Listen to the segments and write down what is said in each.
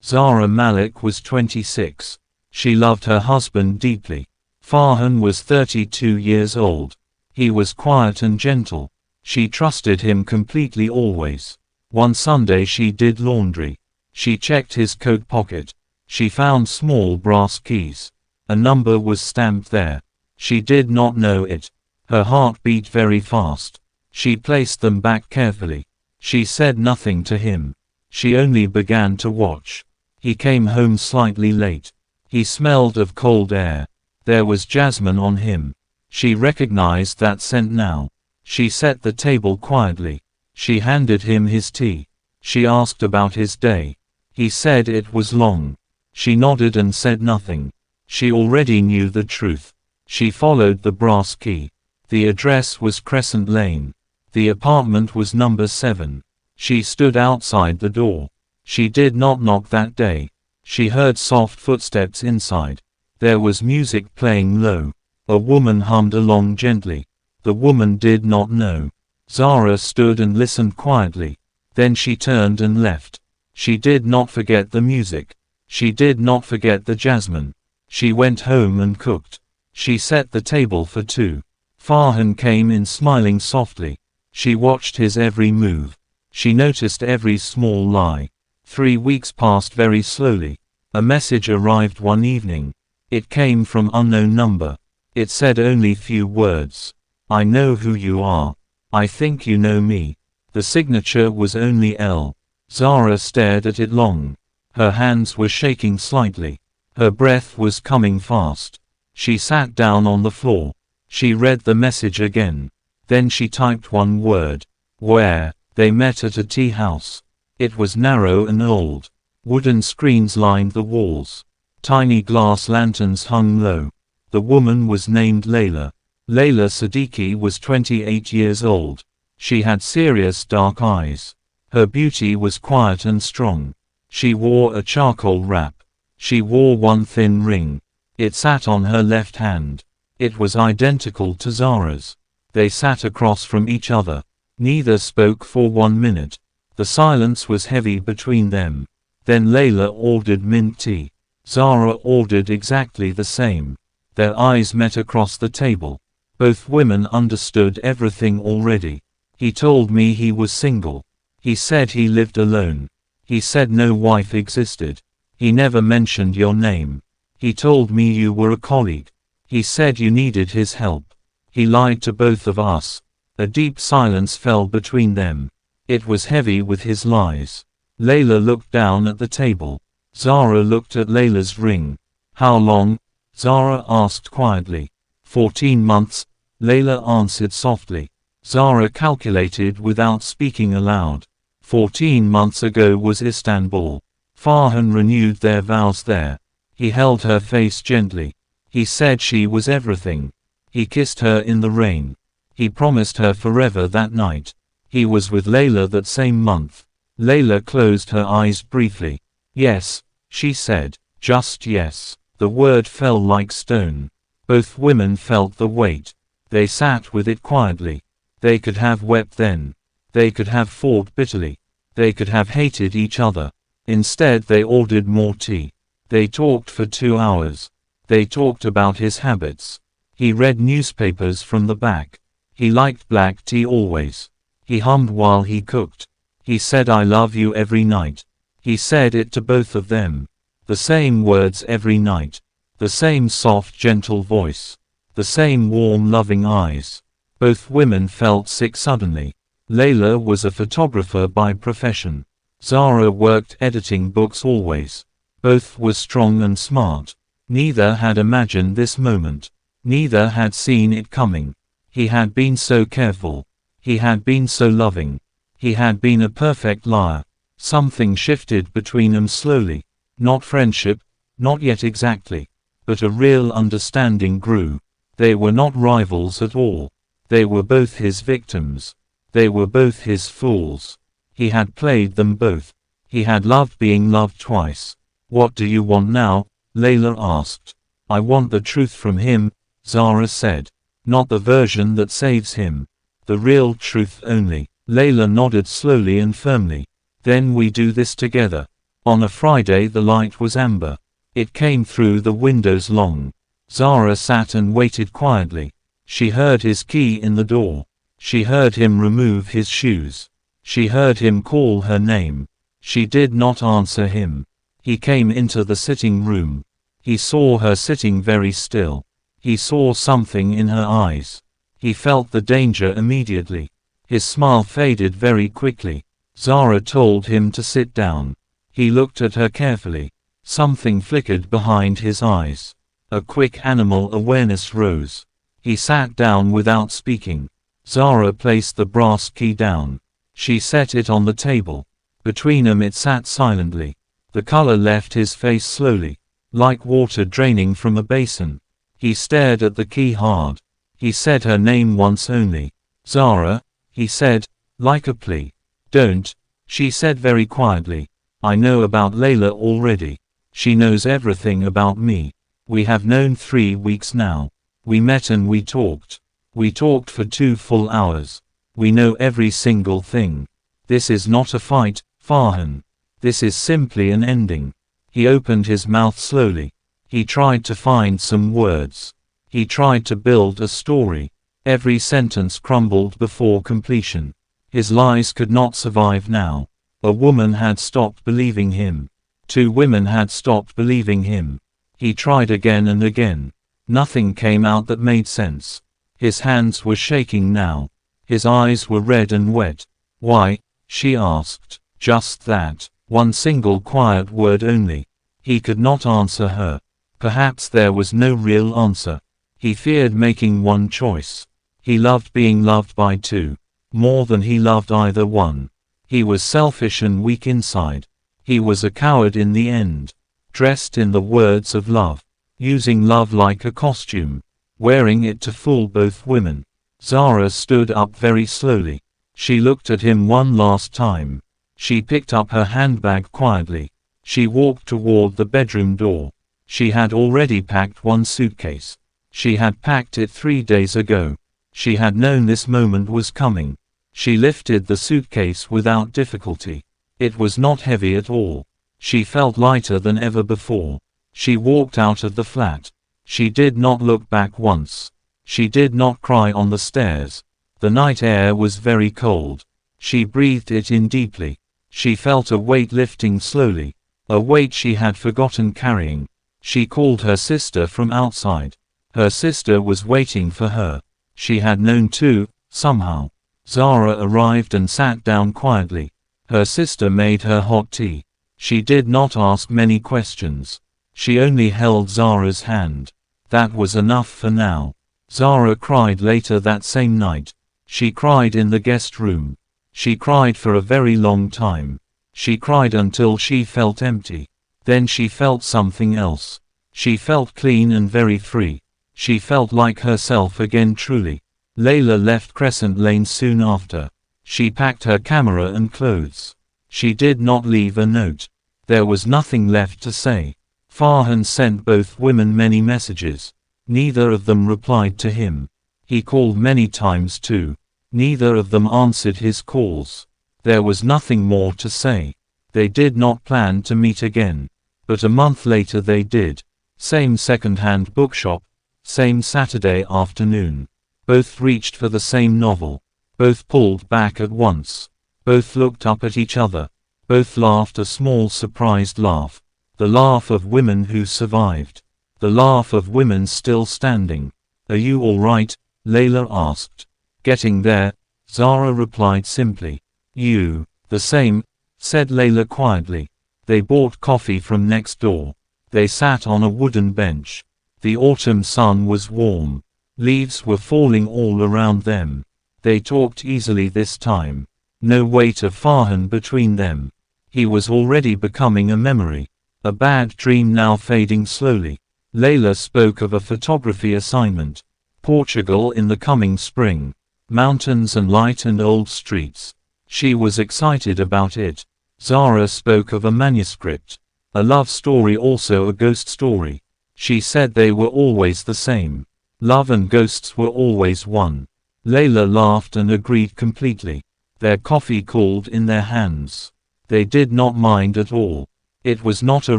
Zara Malik was 26. She loved her husband deeply. Farhan was 32 years old. He was quiet and gentle. She trusted him completely always. One Sunday she did laundry. She checked his coat pocket. She found small brass keys. A number was stamped there. She did not know it. Her heart beat very fast. She placed them back carefully. She said nothing to him. She only began to watch. He came home slightly late. He smelled of cold air. There was jasmine on him. She recognized that scent now. She set the table quietly. She handed him his tea. She asked about his day. He said it was long. She nodded and said nothing. She already knew the truth. She followed the brass key. The address was Crescent Lane. The apartment was number 7. She stood outside the door. She did not knock that day. She heard soft footsteps inside. There was music playing low. A woman hummed along gently. The woman did not know. Zara stood and listened quietly. Then she turned and left. She did not forget the music. She did not forget the jasmine. She went home and cooked. She set the table for 2. Farhan came in smiling softly. She watched his every move. She noticed every small lie. 3 weeks passed very slowly. A message arrived one evening. It came from unknown number. It said only few words. I know who you are. I think you know me. The signature was only L. Zara stared at it long. Her hands were shaking slightly. Her breath was coming fast. She sat down on the floor. She read the message again. Then she typed one word. Where? They met at a tea house. It was narrow and old. Wooden screens lined the walls. Tiny glass lanterns hung low. The woman was named Leila. Leila Siddiqui was 28 years old. She had serious dark eyes. Her beauty was quiet and strong. She wore a charcoal wrap. She wore one thin ring. It sat on her left hand. It was identical to Zara's. They sat across from each other. Neither spoke for 1 minute. The silence was heavy between them. Then Leila ordered mint tea. Zara ordered exactly the same. Their eyes met across the table. Both women understood everything already. He told me he was single. He said he lived alone. He said no wife existed. He never mentioned your name. He told me you were a colleague. He said you needed his help. He lied to both of us. A deep silence fell between them. It was heavy with his lies. Leila looked down at the table. Zara looked at Leila's ring. How long? Zara asked quietly. 14 months, Leila answered softly. Zara calculated without speaking aloud. 14 months ago was Istanbul. Farhan renewed their vows there. He held her face gently. He said she was everything. He kissed her in the rain. He promised her forever that night. He was with Leila that same month. Leila closed her eyes briefly. Yes, she said. Just yes. The word fell like stone. Both women felt the weight. They sat with it quietly. They could have wept then. They could have fought bitterly. They could have hated each other. Instead they ordered more tea. They talked for 2 hours. They talked about his habits. He read newspapers from the back. He liked black tea always. He hummed while he cooked. He said I love you every night. He said it to both of them. The same words every night. The same soft gentle voice. The same warm loving eyes. Both women felt sick suddenly. Leila was a photographer by profession. Zara worked editing books always. Both were strong and smart. Neither had imagined this moment. Neither had seen it coming. He had been so careful. He had been so loving. He had been a perfect liar. Something shifted between them slowly. Not friendship, not yet exactly. But a real understanding grew. They were not rivals at all. They were both his victims. They were both his fools. He had played them both. He had loved being loved twice. What do you want now? Leila asked. I want the truth from him, Zara said. Not the version that saves him. The real truth only. Leila nodded slowly and firmly. Then we do this together. On a Friday the light was amber. It came through the windows long. Zara sat and waited quietly. She heard his key in the door. She heard him remove his shoes. She heard him call her name. She did not answer him. He came into the sitting room. He saw her sitting very still. He saw something in her eyes. He felt the danger immediately. His smile faded very quickly. Zara told him to sit down. He looked at her carefully. Something flickered behind his eyes. A quick animal awareness rose. He sat down without speaking. Zara placed the brass key down. She set it on the table. Between them it sat silently. The color left his face slowly, like water draining from a basin. He stared at the key hard. He said her name once only. Zara, he said, like a plea. Don't, she said very quietly. I know about Leila already. She knows everything about me. We have known 3 weeks now. We met and we talked. We talked for 2 full hours. We know every single thing. This is not a fight, Farhan. This is simply an ending. He opened his mouth slowly. He tried to find some words. He tried to build a story. Every sentence crumbled before completion. His lies could not survive now. A woman had stopped believing him. 2 women had stopped believing him. He tried again and again. Nothing came out that made sense. His hands were shaking now. His eyes were red and wet. Why? She asked. Just that. One single quiet word only. He could not answer her. Perhaps there was no real answer. He feared making one choice. He loved being loved by 2. More than he loved either one. He was selfish and weak inside. He was a coward in the end. Dressed in the words of love. Using love like a costume. Wearing it to fool both women. Zara stood up very slowly. She looked at him one last time. She picked up her handbag quietly. She walked toward the bedroom door. She had already packed one suitcase. She had packed it 3 days ago. She had known this moment was coming. She lifted the suitcase without difficulty. It was not heavy at all. She felt lighter than ever before. She walked out of the flat. She did not look back once. She did not cry on the stairs. The night air was very cold. She breathed it in deeply. She felt a weight lifting slowly. A weight she had forgotten carrying. She called her sister from outside. Her sister was waiting for her. She had known too, somehow. Zara arrived and sat down quietly. Her sister made her hot tea. She did not ask many questions. She only held Zara's hand. That was enough for now. Zara cried later that same night. She cried in the guest room. She cried for a very long time. She cried until she felt empty. Then she felt something else. She felt clean and very free. She felt like herself again truly. Leila left Crescent Lane soon after. She packed her camera and clothes. She did not leave a note. There was nothing left to say. Farhan sent both women many messages. Neither of them replied to him. He called many times too. Neither of them answered his calls. There was nothing more to say. They did not plan to meet again. But a month later they did. Same second-hand bookshop. Same Saturday afternoon. Both reached for the same novel. Both pulled back at once. Both looked up at each other. Both laughed a small surprised laugh. The laugh of women who survived. The laugh of women still standing. Are you all right? Leila asked. Getting there, Zara replied simply. You, the same, said Leila quietly. They bought coffee from next door. They sat on a wooden bench. The autumn sun was warm. Leaves were falling all around them. They talked easily this time. No weight of Farhan between them. He was already becoming a memory. A bad dream now fading slowly. Leila spoke of a photography assignment. Portugal in the coming spring. Mountains and light and old streets. She was excited about it. Zara spoke of a manuscript. A love story, also a ghost story. She said they were always the same. Love and ghosts were always one. Leila laughed and agreed completely. Their coffee cooled in their hands. They did not mind at all. It was not a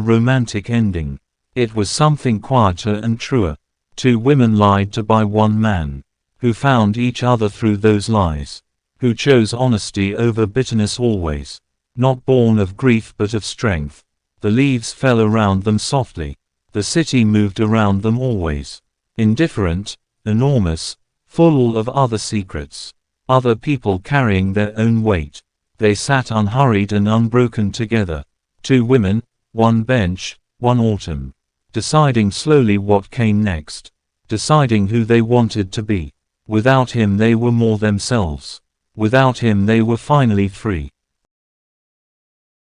romantic ending. It was something quieter and truer. Two women lied to buy one man, who found each other through those lies, who chose honesty over bitterness always, not born of grief but of strength. The leaves fell around them softly. The city moved around them always. Indifferent, enormous, full of other secrets, other people carrying their own weight. They sat unhurried and unbroken together. Two women, one bench, one autumn. Deciding slowly what came next. Deciding who they wanted to be. Without him they were more themselves. Without him they were finally free.